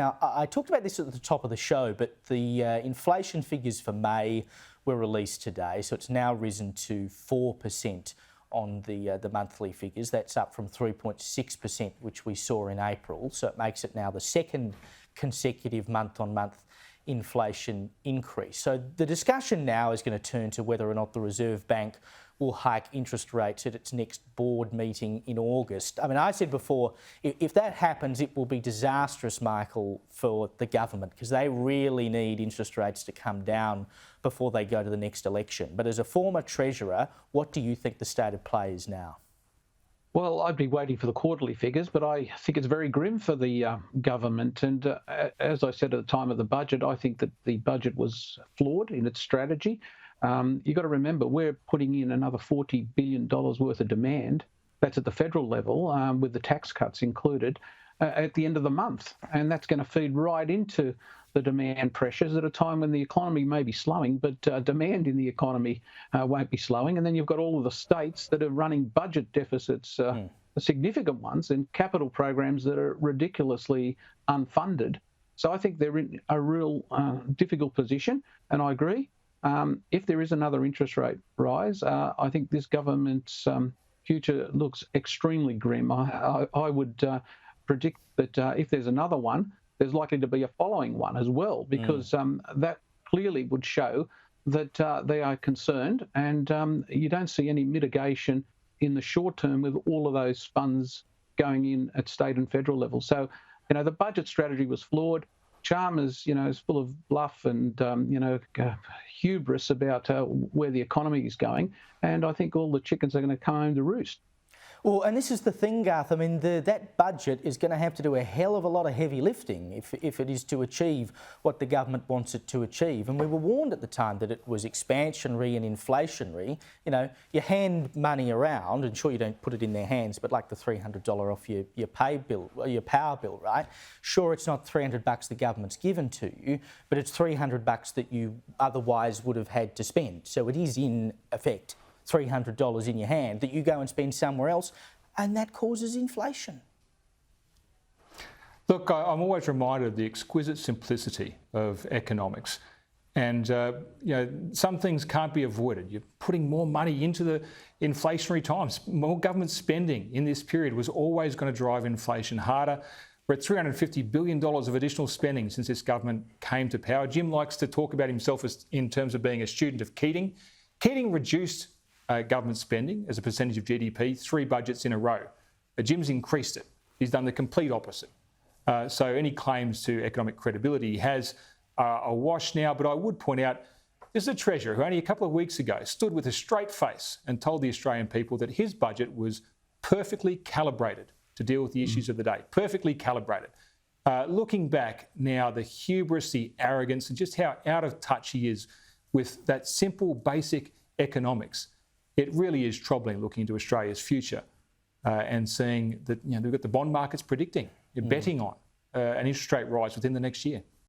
Now, I talked about this at the top of the show, but the inflation figures for May were released today, so it's now risen to 4% on the monthly figures. That's up from 3.6%, which we saw in April. So it makes it now the second consecutive month-on-month inflation increase. So the discussion now is going to turn to whether or not the Reserve Bank will hike interest rates at its next board meeting in August. I mean, I said before, if that happens, it will be disastrous, Michael, for the government, because they really need interest rates to come down before they go to the next election. But as a former Treasurer, what do you think the state of play is now? Well, I'd be waiting for the quarterly figures, but I think it's very grim for the government. And as I said at the time of the budget, I think that the budget was flawed in its strategy. You've got to remember, we're putting in another $40 billion worth of demand. That's at the federal level, with the tax cuts included, at the end of the month. And that's going to feed right into the demand pressures at a time when the economy may be slowing, but demand in the economy won't be slowing. And then you've got all of the states that are running budget deficits, significant ones, and capital programs that are ridiculously unfunded. So I think they're in a real difficult position, and I agree. If there is another interest rate rise, I think this government's future looks extremely grim. I would predict that if there's another one, there's likely to be a following one as well, because that clearly would show that they are concerned, and you don't see any mitigation in the short term with all of those funds going in at state and federal level. So, the budget strategy was flawed. Chalmers, is full of bluff and, hubris about where the economy is going. And I think all the chickens are going to come home to roost. Well, and this is the thing, Garth. I mean, that budget is going to have to do a hell of a lot of heavy lifting if it is to achieve what the government wants it to achieve. And we were warned at the time that it was expansionary and inflationary. You hand money around, and sure, you don't put it in their hands, but like the $300 off your pay bill, your power bill, right? Sure, it's not $300 the government's given to you, but it's $300 that you otherwise would have had to spend. So it is in effect $300 in your hand that you go and spend somewhere else, and that causes inflation. Look, I'm always reminded of the exquisite simplicity of economics. And, some things can't be avoided. You're putting more money into the inflationary times. More government spending in this period was always going to drive inflation harder. We're at $350 billion of additional spending since this government came to power. Jim likes to talk about himself in terms of being a student of Keating. Keating reduced government spending as a percentage of GDP 3 budgets in a row. Jim's increased it. He's done the complete opposite. So any claims to economic credibility he has are awash now. But I would point out, this is a Treasurer who only a couple of weeks ago stood with a straight face and told the Australian people that his budget was perfectly calibrated to deal with the issues of the day. Perfectly calibrated. Looking back now, the hubris, the arrogance, and just how out of touch he is with that simple, basic economics. It really is troubling looking into Australia's future and seeing that we've got the bond markets predicting, betting on an interest rate rise within the next year.